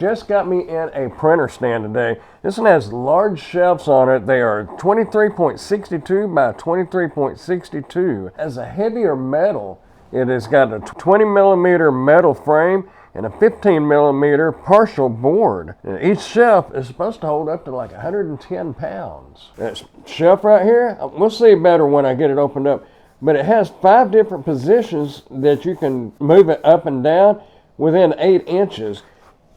just got me in a printer stand today. This one has large shelves on it. They are 23.62 by 23.62. As a heavier metal, it has got a 20 millimeter metal frame and a 15 millimeter partial board. And each shelf is supposed to hold up to like 110 pounds. This shelf right here, we'll see better when I get it opened up, but it has 5 different positions that you can move it up and down within 8 inches.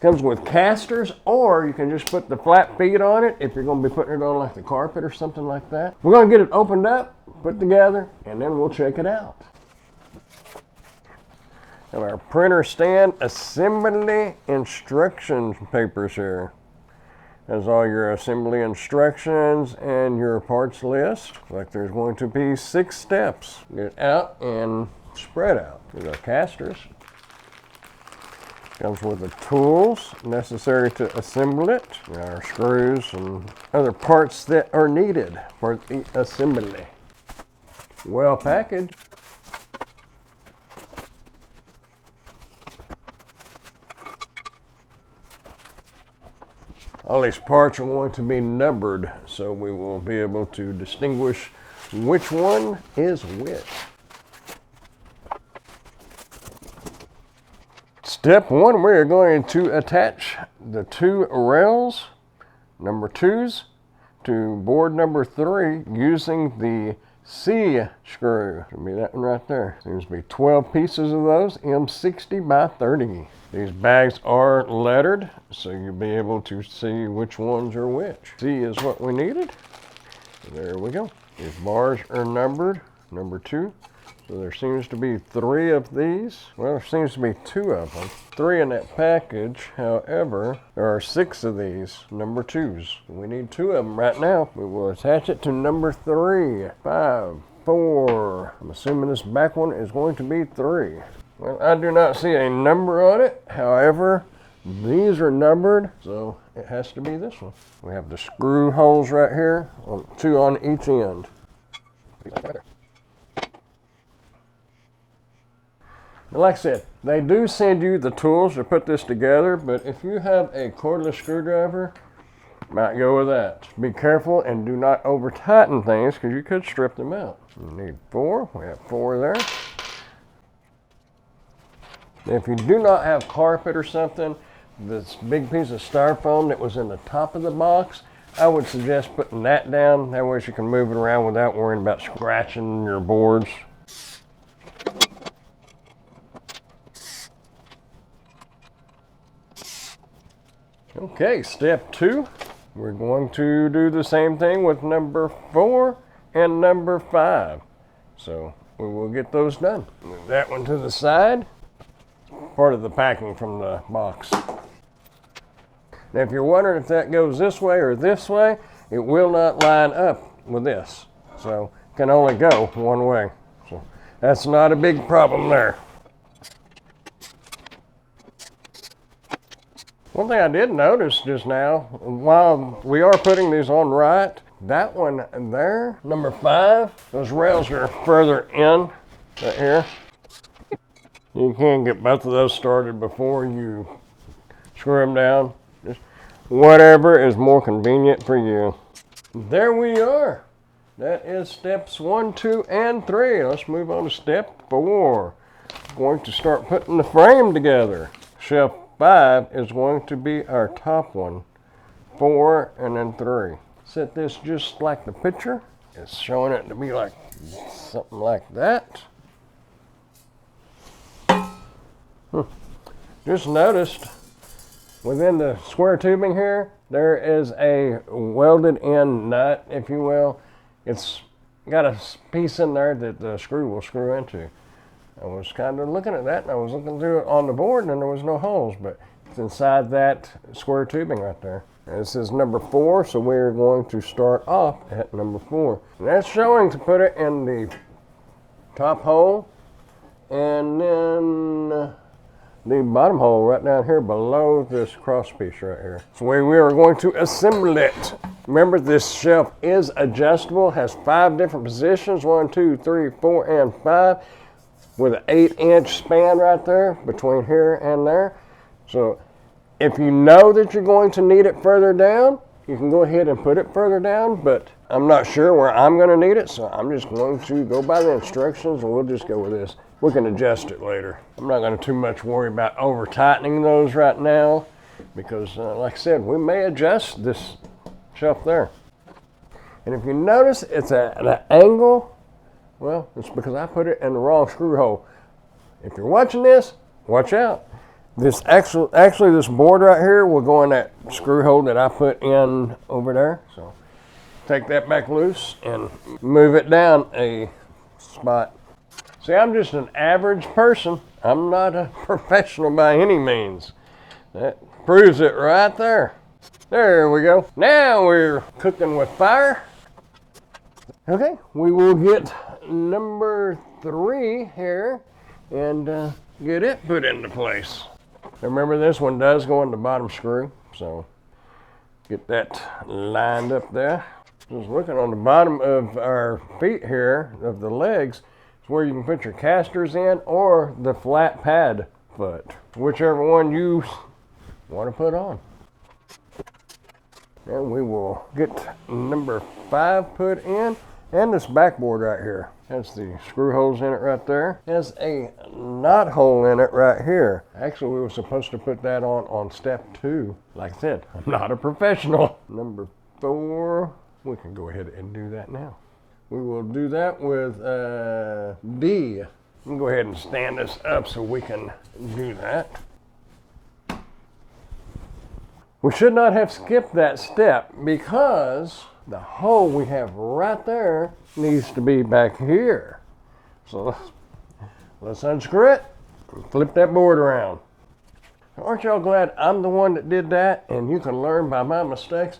Comes with casters, or you can just put the flat feet on it if you're going to be putting it on like the carpet or something like that. We're going to get it opened up, put together, and then we'll check it out. And our printer stand assembly instruction papers here. Has all your assembly instructions and your parts list. Like there's going to be 6 steps. Get out and spread out. There's our casters. Comes with the tools necessary to assemble it. Our screws and other parts that are needed for the assembly. Well packaged. All these parts are going to be numbered, so we will be able to distinguish which one is which. Step 1, we are going to attach the 2 rails, number 2s, to board number 3 using the C screw. Should be that one right there. Seems to be 12 pieces of those, M60 by 30. These bags are lettered, so you'll be able to see which ones are which. C is what we needed. There we go. These bars are numbered, number 2. So there seems to be 3 of these. Well, there seems to be 2 of them. 3 in that package. However, there are 6 of these, number 2s. We need 2 of them right now. We will attach it to number 3, 5, 4. I'm assuming this back one is going to be 3. Well, I do not see a number on it. However, these are numbered, so it has to be this one. We have the screw holes right here, 2 on each end. Like I said, they do send you the tools to put this together, but if you have a cordless screwdriver, might go with that. Be careful and do not over tighten things because you could strip them out. You need 4, we have 4 there. If you do not have carpet or something, this big piece of styrofoam that was in the top of the box, I would suggest putting that down. That way you can move it around without worrying about scratching your boards. Okay, step 2. We're going to do the same thing with number 4 and number 5. So we will get those done. Move that one to the side. Part of the packing from the box. Now if you're wondering if that goes this way or this way, it will not line up with this. So it can only go one way. So that's not a big problem there. One thing I did notice just now, while we are putting these on right, that one there, number 5, those rails are further in right here. You can get both of those started before you screw them down. Just whatever is more convenient for you. There we are. That is steps 1, 2, and 3. Let's move on to step 4. Going to start putting the frame together. Shelf 5 is going to be our top one. 4 and then 3. Set this just like the picture. It's showing it to be like something like that. Just noticed within the square tubing here, there is a welded in nut, if you will. It's got a piece in there that the screw will screw into. I was kind of looking at that, and I was looking through it on the board, and there was no holes, but it's inside that square tubing right there. And this is number 4, so we're going to start off at number 4. And that's showing to put it in the top hole, and then the bottom hole right down here below this cross piece right here. So we are going to assemble it. Remember, this shelf is adjustable, has 5 different positions, 1, 2, 3, 4, and 5, with an 8-inch span right there between here and there. So If you know that you're going to need it further down, you can go ahead and put it further down, but I'm not sure where I'm going to need it, so I'm just going to go by the instructions and we'll just go with this. We can adjust it later. I'm not going to too much worry about over tightening those right now because like I said, we may adjust this shelf there. And if you notice it's at an angle, well, it's because I put it in the wrong screw hole. If you're watching this, watch out. This actually this board right here will go in that screw hole that I put in over there. So take that back loose and move it down a spot. See, I'm just an average person. I'm not a professional by any means. That proves it right there. There we go. Now we're cooking with fire. Okay, we will get number 3 here and get it put into place. Remember, this one does go in the bottom screw, so get that lined up there. Just looking on the bottom of our feet here, of the legs, is where you can put your casters in or the flat pad foot, whichever one you want to put on. And we will get number 5 put in. And this backboard right here has the screw holes in it right there. Has a knot hole in it right here. Actually, we were supposed to put that on step 2. Like I said, I'm not a professional. Number 4, we can go ahead and do that now. We will do that with D. We can go ahead and stand this up so we can do that. We should not have skipped that step because the hole we have right there needs to be back here. So let's unscrew it and flip that board around. Aren't y'all glad I'm the one that did that and you can learn by my mistakes?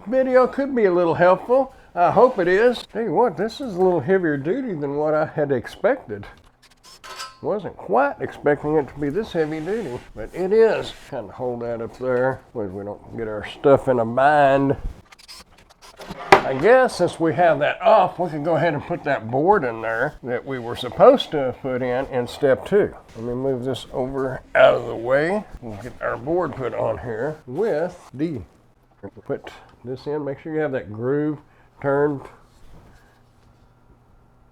Video could be a little helpful. I hope it is. Tell you what, this is a little heavier duty than what I had expected. Wasn't quite expecting it to be this heavy duty, but it is. Kind of hold that up there so we don't get our stuff in a bind. I guess since we have that off, we can go ahead and put that board in there that we were supposed to have put in step 2. Let me move this over out of the way. We'll get our board put on here with D. Put this in, make sure you have that groove turned.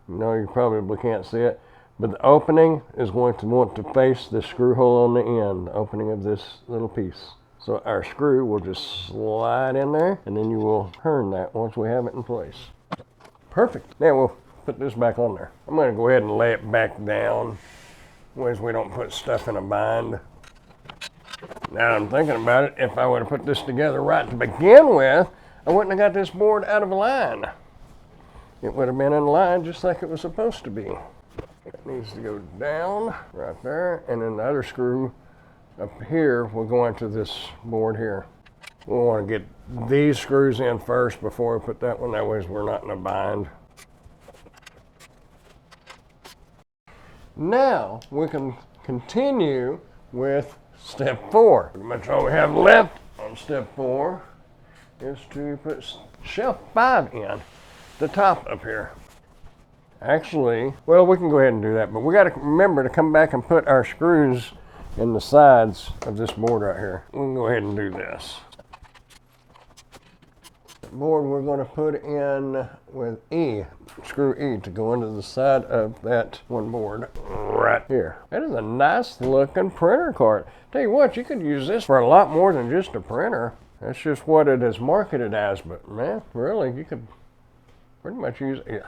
No, you probably can't see it. But the opening is going to want to face the screw hole on the end, the opening of this little piece. So our screw will just slide in there, and then you will turn that once we have it in place. Perfect. Now we'll put this back on there. I'm going to go ahead and lay it back down, ways we don't put stuff in a bind. Now I'm thinking about it, if I would have put this together right to begin with, I wouldn't have got this board out of line. It would have been in line just like it was supposed to be. It needs to go down right there, and then the other screw up here will go into this board here. We'll want to get these screws in first before we put that one, that way we're not in a bind. Now we can continue with step 4. Pretty much all we have left on step 4 is to put shelf 5 in, the top up here. Actually, well, we can go ahead and do that, but we got to remember to come back and put our screws in the sides of this board right here. We can go ahead and do this. The board we're going to put in with E, screw E, to go into the side of that one board right here. That is a nice looking printer cart. Tell you what, you could use this for a lot more than just a printer. That's just what it is marketed as, but man, really, you could pretty much use it.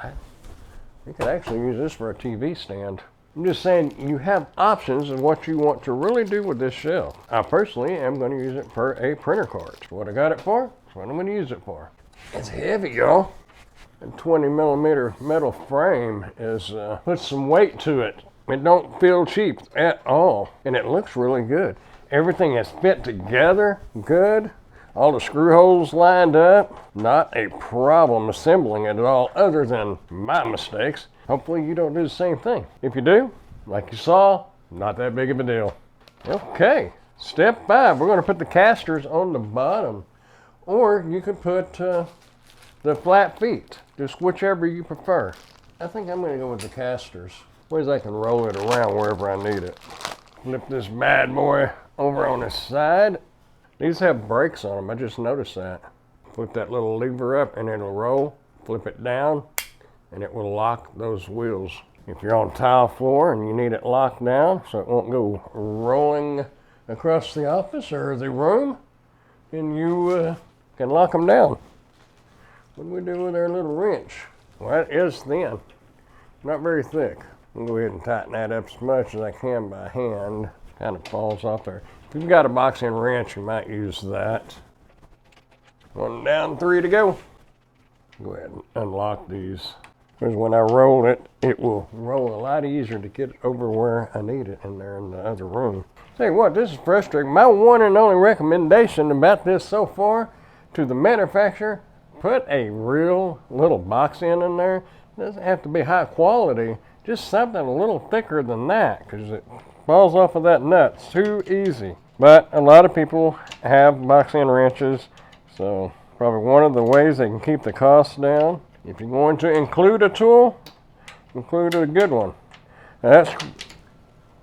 You could actually use this for a TV stand. I'm just saying you have options of what you want to really do with this shelf. I personally am going to use it for a printer cart. That's what I got it for. That's what I'm going to use it for. It's heavy, y'all. A 20mm metal frame is puts some weight to it. It don't feel cheap at all, and it looks really good. Everything is fit together good. All the screw holes lined up. Not a problem assembling it at all, other than my mistakes. Hopefully you don't do the same thing. If you do, like you saw, not that big of a deal. Okay, step 5. We're going to put the casters on the bottom. Or you could put the flat feet, just whichever you prefer. I think I'm going to go with the casters. Ways I can roll it around wherever I need it. Flip this bad boy over on this side. These have brakes on them, I just noticed that. Flip that little lever up and it'll roll. Flip it down and it will lock those wheels. If you're on tile floor and you need it locked down so it won't go rolling across the office or the room, then you can lock them down. What do we do with our little wrench? Well, it is thin, not very thick. I'll go ahead and tighten that up as much as I can by hand. Kind of falls off there. If you've got a box end wrench, you might use that. 1 down, 3 to go. Go ahead and unlock these. Because when I roll it, it will roll a lot easier to get over where I need it in there in the other room. Tell you what, this is frustrating. My one and only recommendation about this so far to the manufacturer, put a real little box end in there. It doesn't have to be high quality, just something a little thicker than that, because it falls off of that nut. It's too easy. But a lot of people have box end wrenches, so probably one of the ways they can keep the costs down. If you're going to include a tool, include a good one. Now that's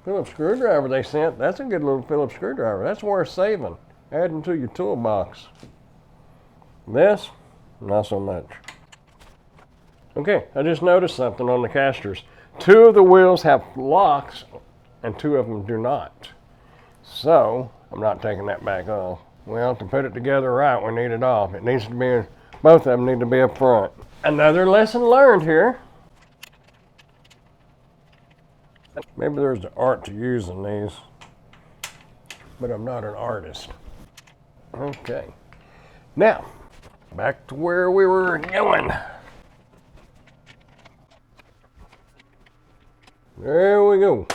Phillips screwdriver they sent. That's a good little Phillips screwdriver. That's worth saving, adding to your toolbox. This, not so much. Okay, I just noticed something on the casters. 2 of the wheels have locks and 2 of them do not. So, I'm not taking that back off. Well, to put it together right, we need it off. It needs to be, both of them need to be up front. Another lesson learned here. Maybe there's the art to using these, but I'm not an artist. Okay, now, back to where we were going. There we go.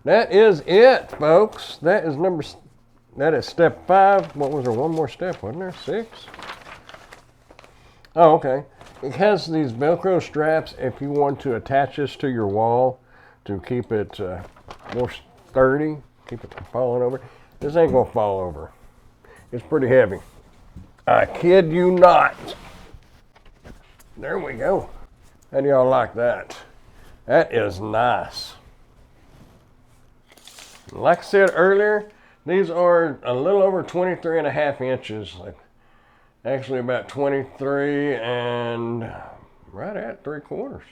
That is it, folks. That is step 5. What was there? One more step, wasn't there? 6? Oh, okay. It has these Velcro straps if you want to attach this to your wall to keep it more sturdy, keep it from falling over. This ain't gonna fall over. It's pretty heavy. I kid you not. There we go. How do y'all like that? That is nice. Like I said earlier, these are a little over 23.5 inches. Like actually about 23 and right at 3/4.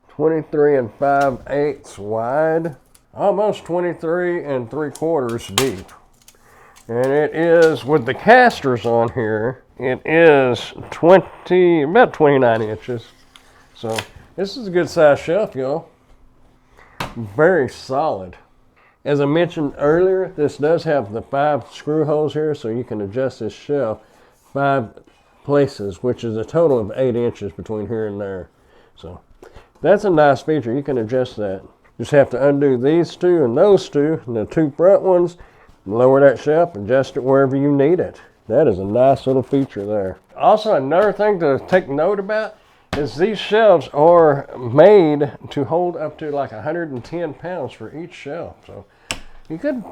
23 and 5/8 wide. Almost 23 and 3/4 deep. And it is, with the casters on here, it is about 29 inches. So this is a good size shelf, y'all. Very solid. As I mentioned earlier, this does have the 5 screw holes here, so you can adjust this shelf 5 places, which is a total of 8 inches between here and there. So that's a nice feature. You can adjust that. Just have to undo these 2 and those 2, and the 2 front ones, lower that shelf, adjust it wherever you need it. That is a nice little feature there. Also, another thing to take note about is these shelves are made to hold up to like 110 pounds for each shelf. So you could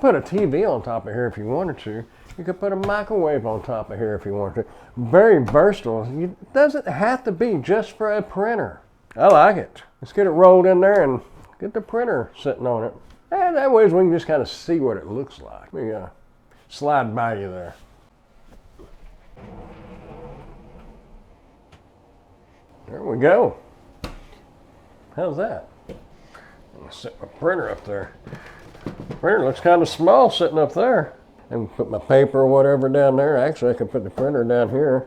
put a TV on top of here if you wanted to. You could put a microwave on top of here if you wanted to. Very versatile. It doesn't have to be just for a printer. I like it. Let's get it rolled in there and get the printer sitting on it. And that way we can just kind of see what it looks like. Let me slide by you there. There we go. How's that? I'm gonna set my printer up there. The printer looks kind of small sitting up there. I can put my paper or whatever down there. Actually, I can put the printer down here.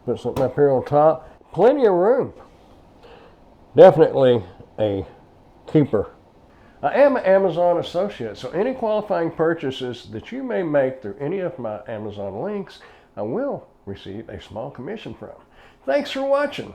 Put something up here on top. Plenty of room. Definitely a keeper. I am an Amazon associate, so any qualifying purchases that you may make through any of my Amazon links, I will receive a small commission from. Thanks for watching.